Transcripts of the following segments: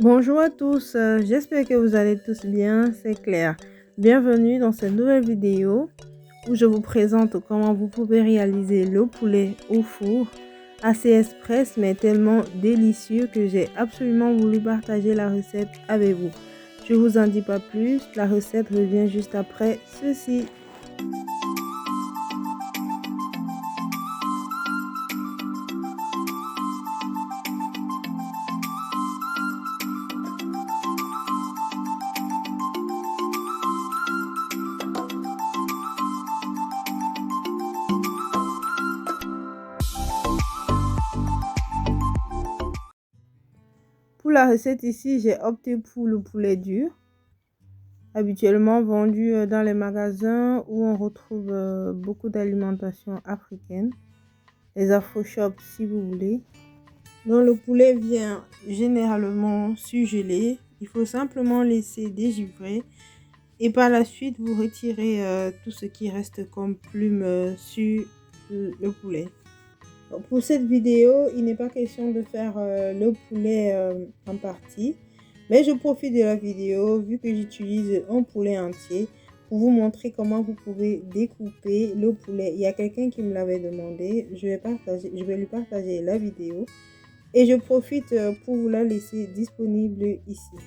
Bonjour à tous, j'espère que vous allez tous bien, c'est Claire. Bienvenue dans cette nouvelle vidéo où je vous présente comment vous pouvez réaliser le poulet au four, assez express mais tellement délicieux que j'ai absolument voulu partager la recette avec vous. Je vous en dis pas plus, la recette revient juste après ceci. Pour la recette ici, j'ai opté pour le poulet dur, habituellement vendu dans les magasins où on retrouve beaucoup d'alimentation africaine, les afro-shops si vous voulez. Donc le poulet vient généralement surgelé, il faut simplement laisser dégivrer et par la suite vous retirez tout ce qui reste comme plume sur le poulet. Pour cette vidéo, il n'est pas question de faire le poulet en partie, mais je profite de la vidéo vu que j'utilise un poulet entier pour vous montrer comment vous pouvez découper le poulet. Il y a quelqu'un qui me l'avait demandé, je vais lui partager la vidéo et je profite pour vous la laisser disponible ici.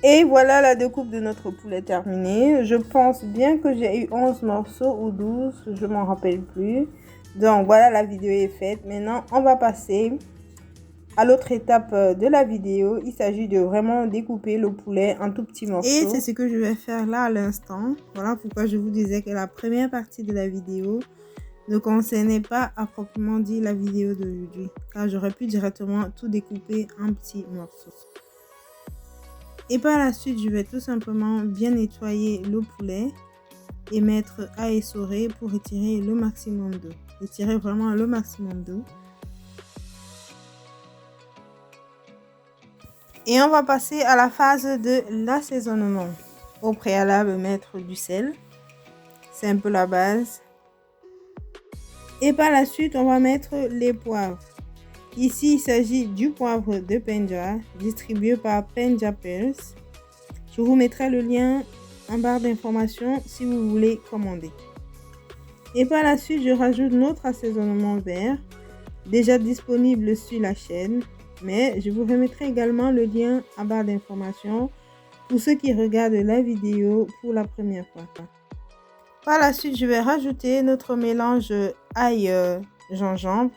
Et voilà la découpe de notre poulet terminée. Je pense bien que j'ai eu 11 morceaux ou 12, je m'en rappelle plus. Donc voilà, la vidéo est faite. Maintenant, on va passer à l'autre étape de la vidéo. Il s'agit de vraiment découper le poulet en tout petits morceaux. Et c'est ce que je vais faire là à l'instant. Voilà pourquoi je vous disais que la première partie de la vidéo ne concernait pas à proprement dit la vidéo d'aujourd'hui, car j'aurais pu directement tout découper en petits morceaux. Et par la suite, je vais tout simplement bien nettoyer le poulet et mettre à essorer pour retirer le maximum d'eau. Retirer vraiment le maximum d'eau. Et on va passer à la phase de l'assaisonnement. Au préalable, mettre du sel. C'est un peu la base. Et par la suite, on va mettre les poivres. Ici, il s'agit du poivre de Penja, distribué par Penja Pearls. Je vous mettrai le lien en barre d'informations si vous voulez commander. Et par la suite, je rajoute notre assaisonnement vert, déjà disponible sur la chaîne. Mais je vous remettrai également le lien en barre d'informations pour ceux qui regardent la vidéo pour la première fois. Par la suite, je vais rajouter notre mélange ail-gingembre,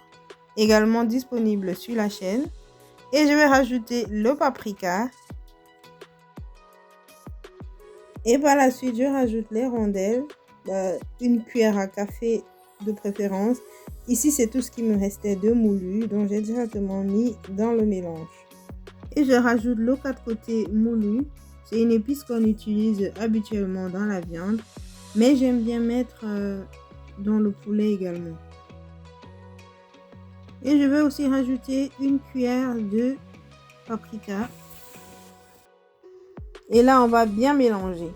également disponible sur la chaîne, et je vais rajouter le paprika et par la suite je rajoute les rondelles, une cuillère à café de préférence. Ici c'est tout ce qui me restait de moulu, donc j'ai directement mis dans le mélange et je rajoute le 4 côtés moulu. C'est une épice qu'on utilise habituellement dans la viande, mais j'aime bien mettre dans le poulet également. Et je vais aussi rajouter une cuillère de paprika. Et là, on va bien mélanger.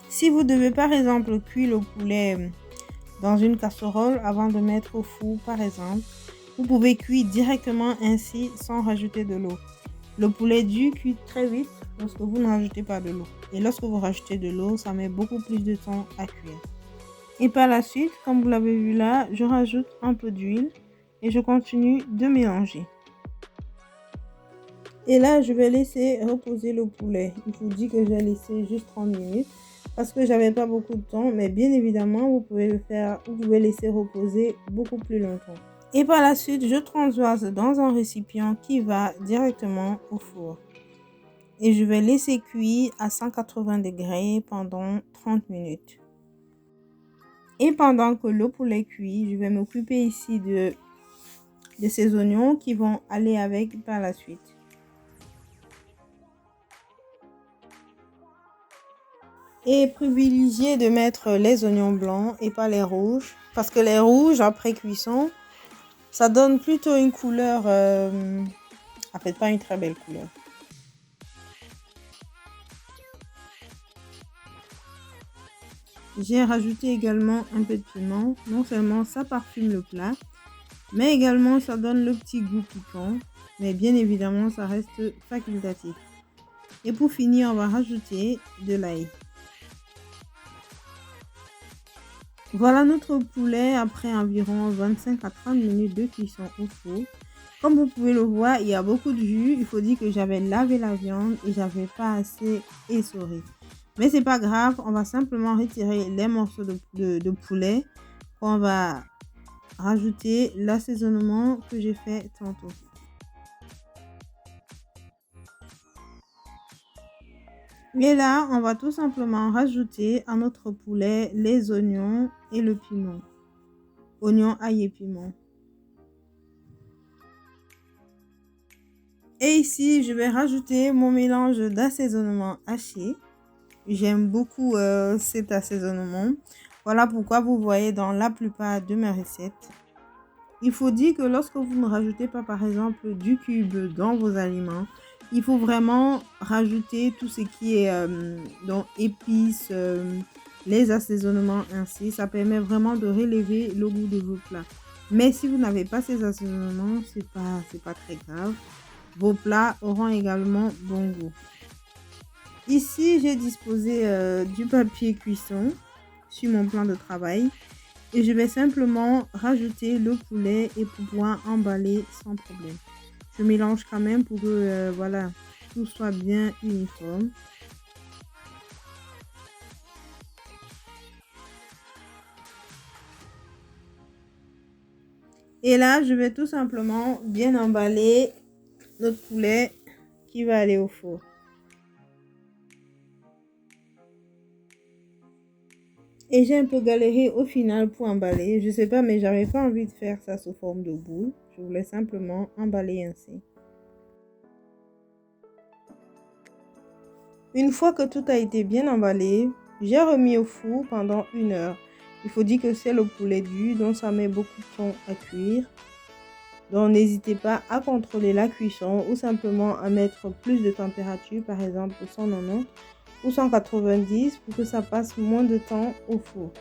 Si vous devez par exemple cuire le poulet dans une casserole avant de mettre au four par exemple. Vous pouvez cuire directement ainsi sans rajouter de l'eau. Le poulet dur cuit très vite lorsque vous ne rajoutez pas de l'eau. Et lorsque vous rajoutez de l'eau, ça met beaucoup plus de temps à cuire. Et par la suite, comme vous l'avez vu là, je rajoute un peu d'huile et je continue de mélanger. Et là, je vais laisser reposer le poulet. Il vous dit que j'ai laissé juste 30 minutes parce que j'avais pas beaucoup de temps. Mais bien évidemment, vous pouvez le faire, vous pouvez laisser reposer beaucoup plus longtemps. Et par la suite, je transvase dans un récipient qui va directement au four. Et je vais laisser cuire à 180 degrés pendant 30 minutes. Et pendant que le poulet cuit, je vais m'occuper ici de ces oignons qui vont aller avec par la suite. Et privilégiez de mettre les oignons blancs et pas les rouges. Parce que les rouges, après cuisson, ça donne plutôt une couleur... en fait, pas une très belle couleur. J'ai rajouté également un peu de piment. Non seulement ça parfume le plat, mais également ça donne le petit goût piquant. Mais bien évidemment, ça reste facultatif. Et pour finir, on va rajouter de l'ail. Voilà notre poulet après environ 25 à 30 minutes de cuisson au four. Comme vous pouvez le voir, il y a beaucoup de jus. Il faut dire que j'avais lavé la viande et j'avais pas assez essoré. Mais c'est pas grave, on va simplement retirer les morceaux de poulet. On va rajouter l'assaisonnement que j'ai fait tantôt. Et là, on va tout simplement rajouter à notre poulet les oignons et le piment. Oignons, ail et piment. Et ici, je vais rajouter mon mélange d'assaisonnement haché. J'aime beaucoup cet assaisonnement. Voilà pourquoi vous voyez dans la plupart de mes recettes. Il faut dire que lorsque vous ne rajoutez pas par exemple du cube dans vos aliments, il faut vraiment rajouter tout ce qui est donc épices, les assaisonnements ainsi. Ça permet vraiment de relever le goût de vos plats. Mais si vous n'avez pas ces assaisonnements, c'est pas très grave. Vos plats auront également bon goût. Ici, j'ai disposé du papier cuisson sur mon plan de travail. Et je vais simplement rajouter le poulet et pouvoir emballer sans problème. Je mélange quand même pour que voilà, tout soit bien uniforme. Et là, je vais tout simplement bien emballer notre poulet qui va aller au four. Et j'ai un peu galéré au final pour emballer. Je sais pas, mais j'avais pas envie de faire ça sous forme de boule. Je voulais simplement emballer ainsi. Une fois que tout a été bien emballé, j'ai remis au four pendant 1 heure. Il faut dire que c'est le poulet dur, donc ça met beaucoup de temps à cuire. Donc n'hésitez pas à contrôler la cuisson ou simplement à mettre plus de température, par exemple 190 ou 190 pour que ça passe moins de temps au four.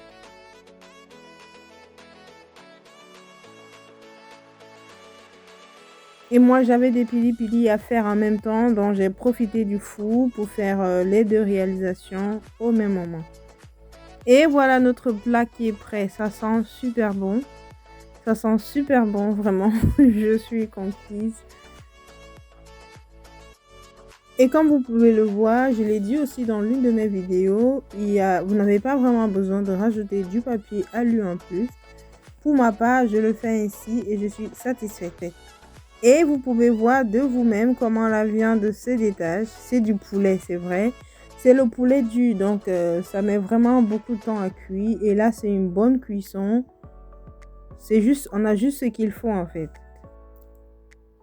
Et moi, j'avais des pili-pili à faire en même temps, donc j'ai profité du four pour faire les deux réalisations au même moment. Et voilà notre plat qui est prêt. Ça sent super bon. Ça sent super bon, vraiment. Je suis conquise. Et comme vous pouvez le voir, je l'ai dit aussi dans l'une de mes vidéos, vous n'avez pas vraiment besoin de rajouter du papier alu en plus. Pour ma part, je le fais ainsi et je suis satisfaite. Et vous pouvez voir de vous-même comment la viande se détache. C'est du poulet, c'est vrai. C'est le poulet dur, donc ça met vraiment beaucoup de temps à cuire. Et là, c'est une bonne cuisson. C'est juste, on a juste ce qu'il faut en fait.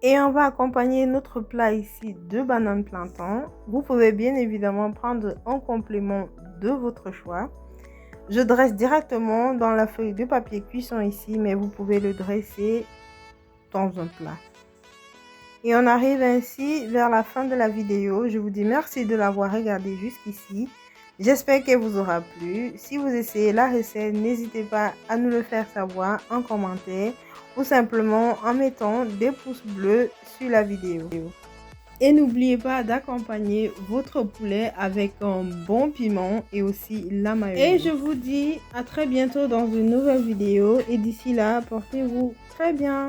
Et on va accompagner notre plat ici de bananes plantain. Vous pouvez bien évidemment prendre un complément de votre choix. Je dresse directement dans la feuille de papier cuisson ici, mais vous pouvez le dresser dans un plat. Et on arrive ainsi vers la fin de la vidéo. Je vous dis merci de l'avoir regardé jusqu'ici. J'espère qu'elle vous aura plu. Si vous essayez la recette, n'hésitez pas à nous le faire savoir en commentaire ou simplement en mettant des pouces bleus sur la vidéo. Et n'oubliez pas d'accompagner votre poulet avec un bon piment et aussi la mayonnaise. Et je vous dis à très bientôt dans une nouvelle vidéo. Et d'ici là, portez-vous très bien.